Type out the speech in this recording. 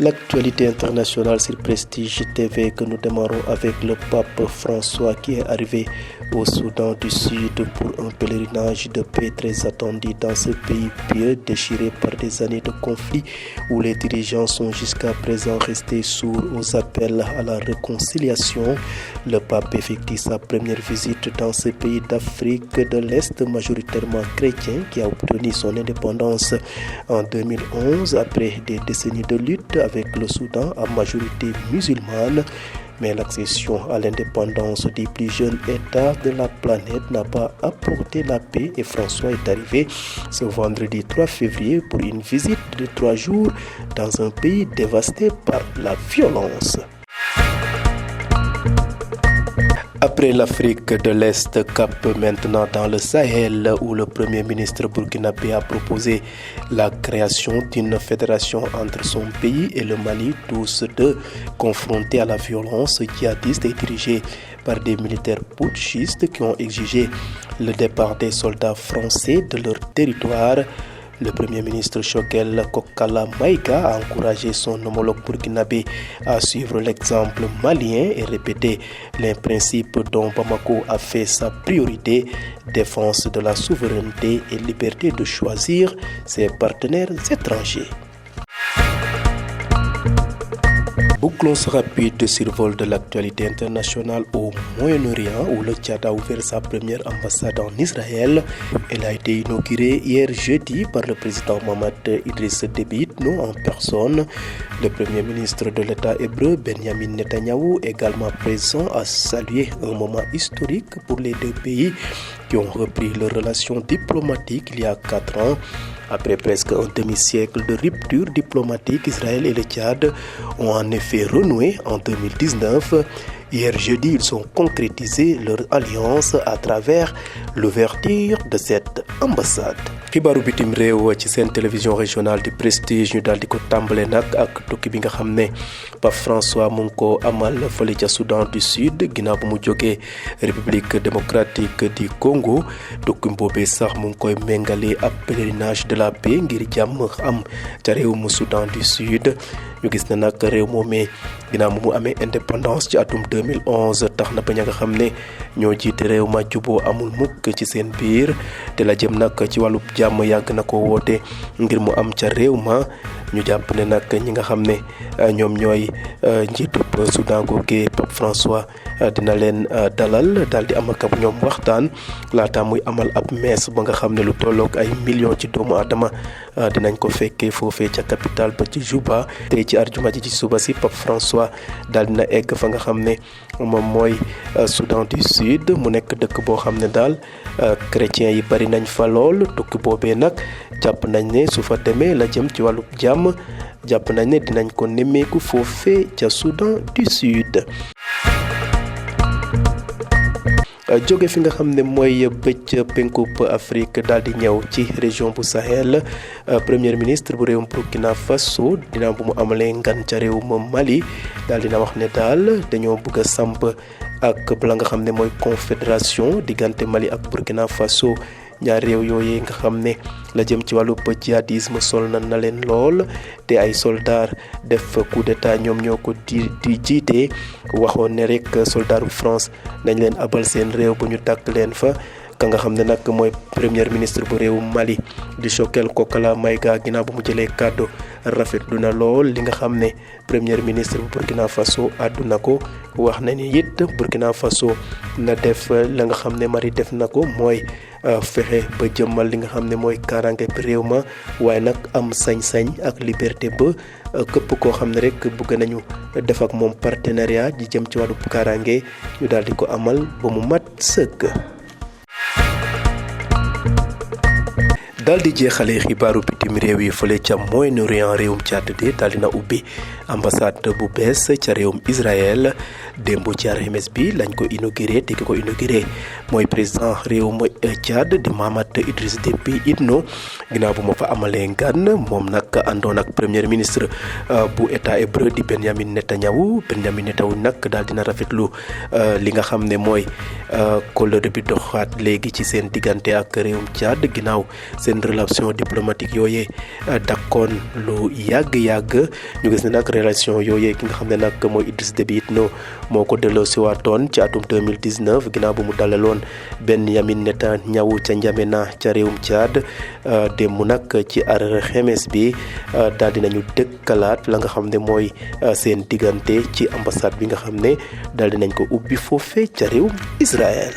L'actualité internationale sur Prestige TV que nous démarrons avec le pape François qui est arrivé au Soudan du Sud pour un pèlerinage de paix très attendu dans ce pays pieux déchiré par des années de conflits où les dirigeants sont jusqu'à présent restés sourds aux appels à la réconciliation. Le pape effectue sa première visite dans ce pays d'Afrique de l'Est majoritairement chrétien qui a obtenu son indépendance en 2011 après des décennies de lutte avec le Soudan à majorité musulmane. Mais l'accession à l'indépendance du plus jeune État de la planète n'a pas apporté la paix et François est arrivé ce vendredi 3 février pour une visite de 3 jours dans un pays dévasté par la violence. Après l'Afrique de l'Est, cap maintenant dans le Sahel où le Premier ministre burkinabé a proposé la création d'une fédération entre son pays et le Mali, tous deux confrontés à la violence djihadiste et dirigés par des militaires putschistes qui ont exigé le départ des soldats français de leur territoire. Le Premier ministre Choguel Kokala Maïga a encouragé son homologue burkinabé à suivre l'exemple malien et répéter les principes dont Bamako a fait sa priorité, défense de la souveraineté et liberté de choisir ses partenaires étrangers. Bouclons ce rapide survol de l'actualité internationale au Moyen-Orient où le Tchad a ouvert sa première ambassade en Israël. Elle a été inaugurée hier jeudi par le président Mohamed Idriss Déby Itno en personne. Le premier ministre de l'État hébreu Benjamin Netanyahou, également présent, a salué un moment historique pour les deux pays qui ont repris leurs relations diplomatiques il y a 4 ans. Après presque un demi-siècle de rupture diplomatique, Israël et le Tchad ont en effet renoué en 2019. Hier jeudi, ils ont concrétisé leur alliance à travers l'ouverture de cette ambassade. xibaaru bitim réew ci seen télévision régionale du Prestige ñu daal di ko tàmbale nag ak tukki bi nga xam ne Pape François mu ngi ko amal fële ca Soudan du Sud ginnaaw bu mu jógee République démocratique du Congo tukki boobee sax mu ngi koy méngale ab pèlerinage de la paix ngir jàmm am ca réew mu Soudan du Sud. ñu gis na nag réew moomee ginnaaw mu amee indépendance ci atum 2011 tax na ba ña nga xam ne ñoo jiite réew ma juboo amul mukk ci seen biir te la jëm nag ci wàllu jàmm yàgg na ko woote ngir mu am ca réew ma ñu jàpp ne nag ñi nga xam ne ñoom ñooy njiitu Soudan googee Pape François dina leen dalal daal di am ak ñoom waxtaan laata muy amal ab mees ba nga xam ne lu tolloog ay millions ci doomu aadama dinañ ko fekkee foofee ca capitale ba ci Juba. tey ci arjuma ji ci suba si Pape François daal dina egg fa nga xam ne moom mooy Soudan du Sud mu nekk dëkk boo xam ne daal chrétiens yi bari nañ fa lool tukki boobee nag jàpp nañ ne su fa demee la jëm ci wàllu jàmm jàpp nañ ne dinañ ko nemmeeku foofee ca Soudan du Sud. jóge fi nga xam ne mooy bëj penkub Afrique daal di ñëw ci région bu Sahel premier ministre bu réewum Burkina Faso dina bu mu amalee ngan ca réewum Mali daal dina wax ne daal dañoo bëgg a samp ak bala nga xam ne mooy confédération diggante Mali ak Burkina Faso. ñaar réew yooyu nga xam ne la jëm ci wàllu djihadisme sol na leen lool te ay soldats def coup d'état ñoom ñoo ko di jiite waxoon ne rek soldats France nañ leen abal seen réew bu ñu tàkk leen fa ka nga xam ne nag mooy premier ministre bu réewu Mali di Choguel Kokala Maïga ginnaaw bu mu jëlee kàddu rafetlu na lool li nga xam ne premier ministre bu Burkina Faso àdduna ko wax na ni it Burkina Faso na def la nga xam ne Mali def na ko mooy fexe ba jëmmal li nga xam ne mooy kaaraange réew ma waaye nag am sañ-sañ ak liberté ba képp koo xam ne rek bëgg nañu def ak moom partenariat ji jëm ci wàllu kaaraange ñu daal di ko amal ba mu mat sëkk. daal di jeexale xibaaru bitim réew yi fële ca Moyen-Orient réewum Tchad de daal dina ubbi ambassade bu bees ca réewum Israël démb ci alxames bi lañ ko inauguré te ki ko inauguré mooy président réewum Tchad di Mahamat Idriss Déby Itno ginnaaw bu ma fa amalee ngan moom nag àndoon ak premier ministre bu état hébreu di Benjamin Netanyahou nag daal dina rafetlu li nga xam ne mooy kóllëre bi doxaat léegi ci seen diggante ak réewum Tchad ginnaaw seen kon relation diplomatique yooyee dakkoon lu yàgg ñu gis ne nag relation yooyee ki nga xam ne nag mooy Idriss Déby Itno moo ko delloo si waatoon ci atum 2019 ginnaaw bu mu dalaloon Benyamin Netanyahu ca N'Djamena ca réewum Tchad démb nag ci alxames bi daal dinañu dëkkalaat la nga xam ne mooy seen diggante ci ambassade bi nga xam ne daal dinañ ko ubbi foofee ca réewum Israël.